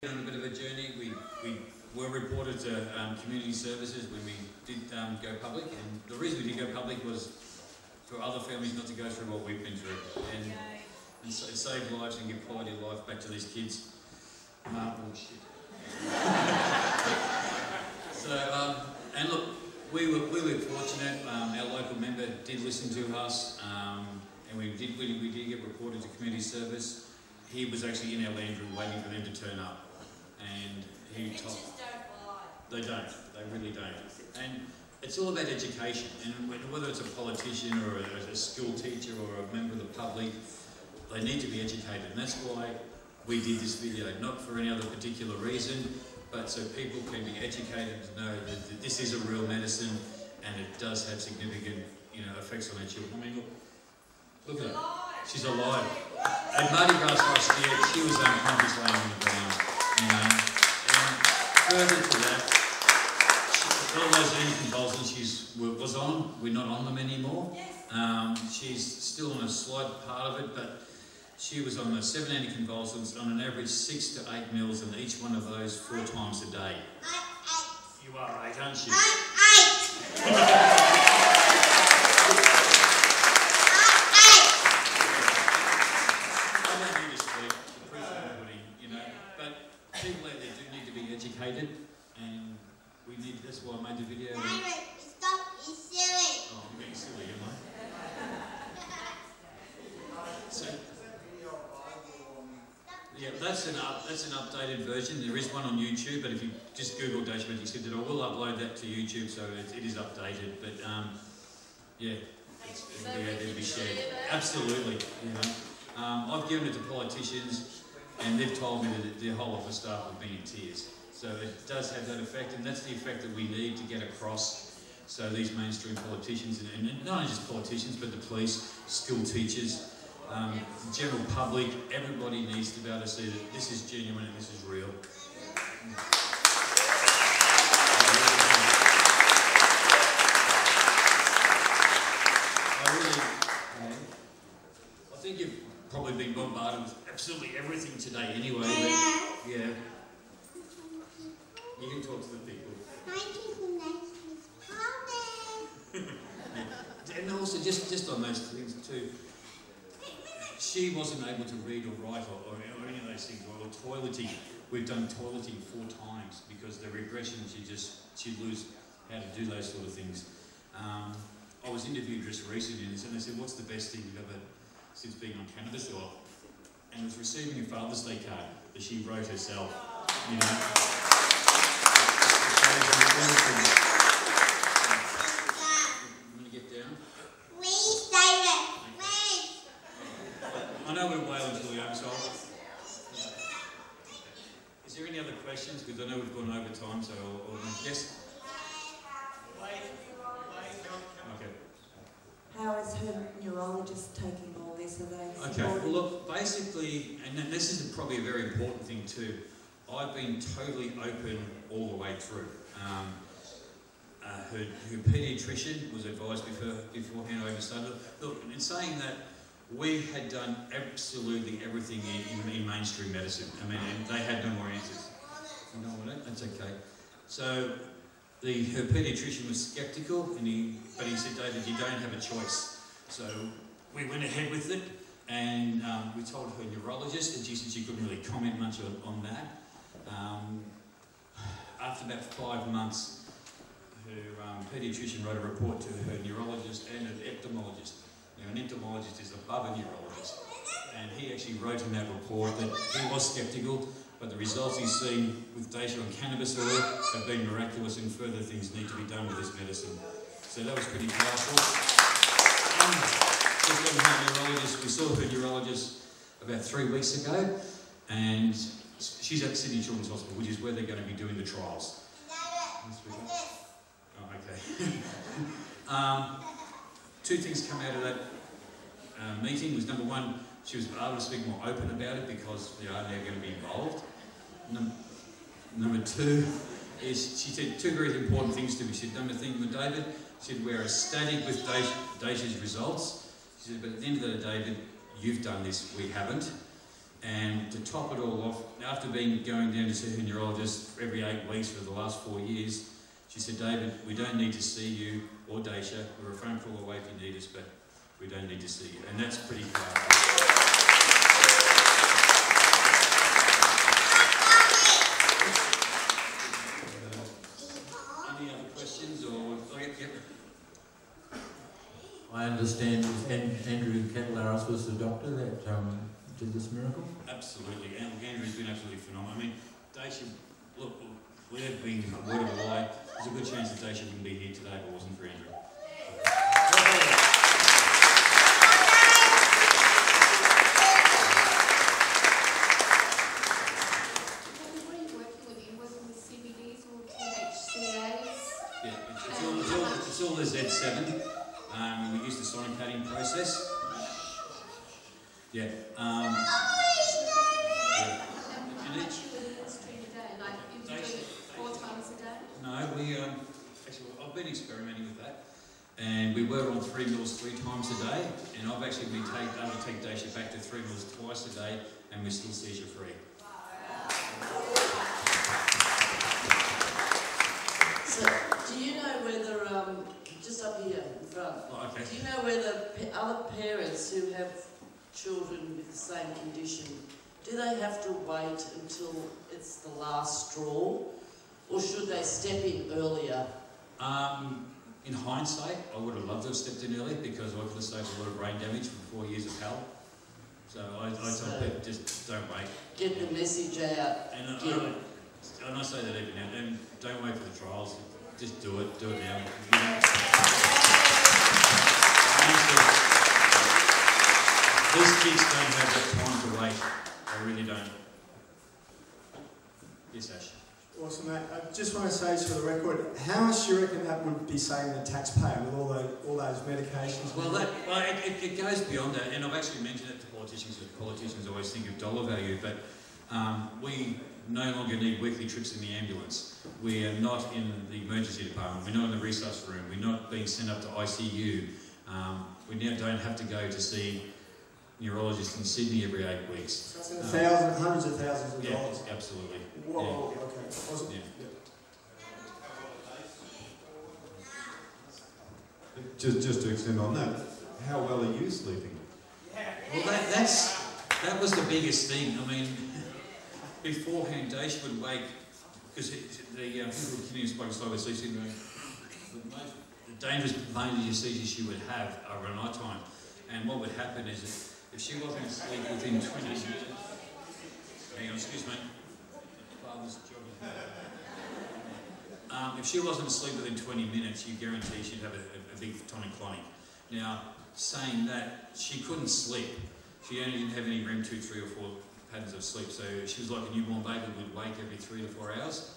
On a bit of a journey, we were reported to community services when we did go public, and the reason we did go public was for other families not to go through what we've been through, and save lives and give quality of life back to these kids. Oh shit. So, and look, we were fortunate. Our local member did listen to us, and we did get reported to community service. He was actually in our land room waiting for them to turn up. And he told... They don't. They really don't. And it's all about education. And whether it's a politician or a school teacher or a member of the public, they need to be educated. And that's why we did this video. Not for any other particular reason, but so people can be educated to know that this is a real medicine and it does have significant, effects on our children. I mean, look at her. She's alive. At Mardi Gras last year, she was unconscious laying on the ground. And further to that, all those anticonvulsants she was on, we're not on them anymore. She's still on a slight part of it, but she was on the 7 anticonvulsants on an average 6 to 8 mils, and each one of those 4 times a day. You are 8, aren't you? People out there do need to be educated, and that's why I made the video. Stop being silly. Oh, I'm being silly, am I? So, yeah, that's an updated version. There is one on YouTube, but if you just Google Deisha, I will upload that to YouTube, so it is updated. But yeah, it'll be out there to be shared. Absolutely, I've given it to politicians. And they've told me that their whole office staff have been in tears. So it does have that effect, and that's the effect that we need to get across. So these mainstream politicians, and not only just politicians, but the police, school teachers, the general public, everybody needs to be able to see that this is genuine and this is real. I think you've probably been bombarded with absolutely everything today anyway, but yeah. You can talk to the people. And also, just on those things too, she wasn't able to read or write or any of those things, or toileting. We've done toileting 4 times because the regression, she'd lose how to do those sort of things. I was interviewed just recently and they said, what's the best thing you've ever, since being on cannabis oil? And it was receiving a Father's Day card that she wrote herself, You want to get down? Please, David, please. I know we're well until the home, so is there any other questions? Because I know we've gone over time, so yes? Okay. How is her neurologist taking all this? Are they Okay, well look, basically, and this is probably a very important thing too, I've been totally open all the way through. Her paediatrician was advised beforehand I even started. Look, in saying that, we had done absolutely everything in mainstream medicine. I mean, they had no more answers. No, that's okay. So, her paediatrician was sceptical, but he said, David, you don't have a choice. So we went ahead with it, and we told her neurologist, and she said she couldn't really comment much on that. After about 5 months, her paediatrician wrote a report to her neurologist and an entomologist. Now, an entomologist is above a neurologist, and he actually wrote in that report that he was sceptical, but the results he's seen with Deisha on cannabis oil have been miraculous, and further things need to be done with this medicine. So that was pretty powerful. And just on her neurologist, we saw her neurologist about 3 weeks ago, and she's at Sydney Children's Hospital, which is where they're going to be doing the trials. Oh, okay. 2 things come out of that meeting was, number 1, she was able to speak more open about it because they are now going to be involved. Number 2 is she said 2 very important things to me. She said, number thing with David, she said, we're ecstatic with Deisha's results. She said, but at the end of the day, David, you've done this, we haven't. And to top it all off, after going down to see her neurologist every 8 weeks for the last 4 years, she said, David, we don't need to see you or Deisha. We're a phone call away if you need us, but we don't need to see you. And that's pretty powerful. Any other questions? Or I understand Andrew Catalaris was the doctor that did this miracle? Absolutely. Andrew's been absolutely phenomenal. I mean, Deisha, look, we've been word of a lie. There's a good chance that Deisha wouldn't be here today if it wasn't for Andrew. What are you working with? Are you working with CBDs or THCAs? Yeah, it's all the Z7. We use the sonic padding process. Yeah. And how much you administer a day? Like, you do it 4 times a day? No, we actually I've been experimenting with that, and we were on 3 meals 3 times a day, and I've actually been able to take Deisha back to 3 meals twice a day, and we're still seizure free. So, do you know whether, just up here in front, Oh, okay. do you know whether other parents who have children with the same condition, do they have to wait until it's the last straw, or should they step in earlier? In hindsight, I would have loved to have stepped in early because I could have saved a lot of brain damage from 4 years of hell. So I tell people, just don't wait. Get the message out. And I say that even now, and don't wait for the trials. Just do it now. These kids don't have that time to wait. They really don't. Yes, Ash. Awesome, mate. I just want to say for the record, how much do you reckon that would be saving the taxpayer with all those medications? Well, it goes beyond that, and I've actually mentioned it to politicians. Politicians always think of dollar value, but we no longer need weekly trips in the ambulance. We are not in the emergency department. We're not in the resus room. We're not being sent up to ICU. We now don't have to go to see neurologists in Sydney every 8 weeks. So it's in thousands, hundreds of thousands of dollars. Yeah, absolutely. Whoa, yeah. Okay. Awesome. Yeah. Yeah. Just to extend on that, how well are you sleeping? Well, that was the biggest thing. I mean, beforehand, Deisha would wake, because the people with kidney spike slow sleep syndrome, the dangerous pain seizures she would have over a night time. And what would happen is if she wasn't asleep within 20 minutes, hang on, excuse me, father's jogging. If she wasn't asleep within 20 minutes, you guarantee she'd have a big tonic-clonic. Now, saying that, she couldn't sleep. She only didn't have any REM 2, 3 or 4 patterns of sleep, so she was like a newborn baby, would wake every 3 to 4 hours.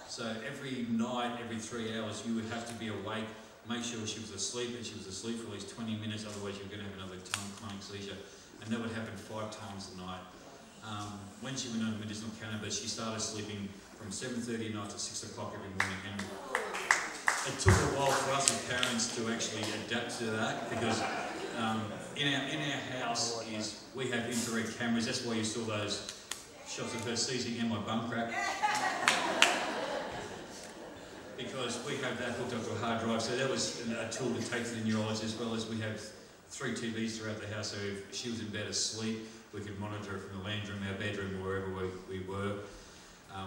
So every night, every 3 hours, you would have to be awake, make sure she was asleep, and she was asleep for at least 20 minutes, otherwise you were going to have another tonic-clonic seizure. And that would happen 5 times a night. When she went on medicinal cannabis, she started sleeping from 7:30 at night to 6 o'clock every morning. And it took a while for us as parents to actually adapt to that, because in our house we have infrared cameras. That's why you saw those shots of her seizing in my bum crack. Because we have that hooked up to a hard drive, so that was a tool to take to the neurologist, as well as we have 3 TVs throughout the house, so if she was in bed asleep, we could monitor her from the lounge room, our bedroom, wherever we were.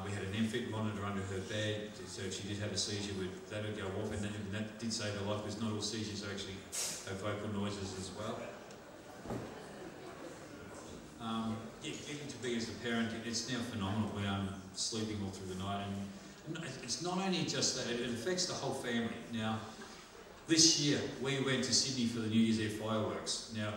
We had an infant monitor under her bed, so if she did have a seizure, that would go off, and that did save her life, because not all seizures actually have vocal noises as well. Getting to be as a parent, it's now phenomenal. We are sleeping all through the night, and it's not only just that, it affects the whole family. Now, this year, we went to Sydney for the New Year's Eve fireworks. Now,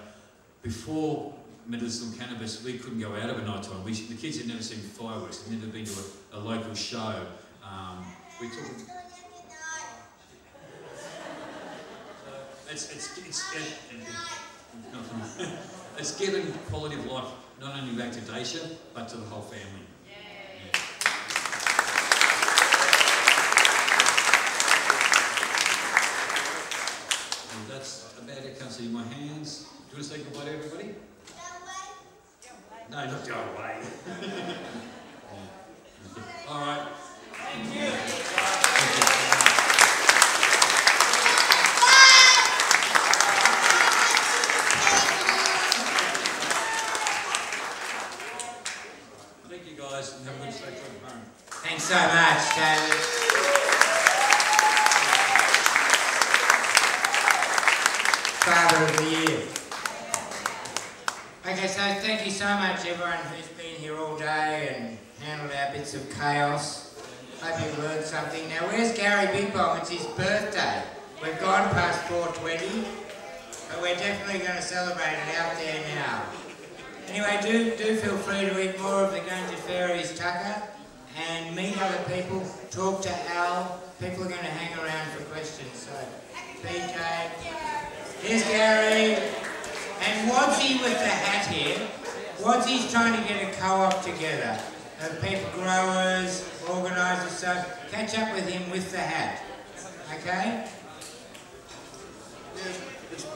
before medicinal cannabis, we couldn't go out of a night time. The kids had never seen fireworks, had never been to a local show. We took them. It's given quality of life not only back to Deisha, but to the whole family. That's about it. I can't see my hands. Do you want to say goodbye to everybody? No, not go away. Thanks so much, David. Father of the Year. Okay, so thank you so much everyone who's been here all day and handled our bits of chaos. Hope you've learned something. Now where's Gary Big Bomb? It's his birthday. We've gone past 4:20, but we're definitely going to celebrate it out there now. Anyway, do feel free to eat more of the Guns of Fairies tucker and meet other people, talk to Al. People are going to hang around for questions, so PJ. Here's Gary. And Wadsy with the hat here. Wadsy's trying to get a co-op together of people, growers, organisers, so catch up with him with the hat. Okay? Yes,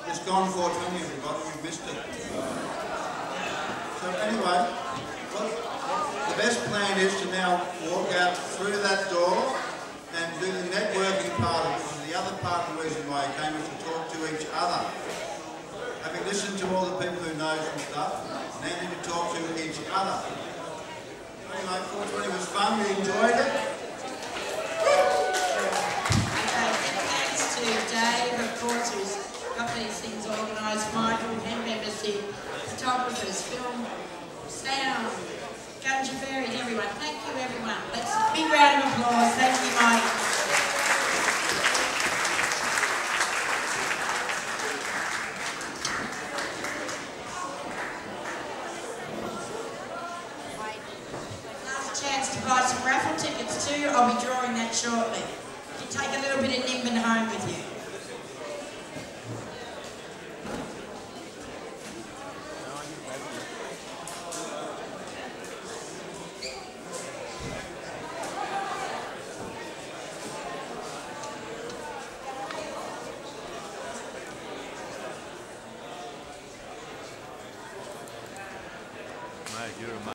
it's gone 4:20 everybody, you missed it. So anyway, well, the best plan is to now walk out through that door and do the networking part of it. And the other part of the reason why I came is to talk to each other. Having listened to all the people who know some stuff, now you need to talk to each other. Anyway, 4:20 was fun, we enjoyed it. Okay, thanks to Dave, of course, who's got these things organised, Michael, and members here, photographers, film, sound, Guns of Fairies, everyone. Thank you, everyone. Let's big round of applause. Thank you, Mike. Last chance to buy some raffle tickets too. I'll be drawing that shortly. You can take a little bit of Nimbin home with you. Mate, you're a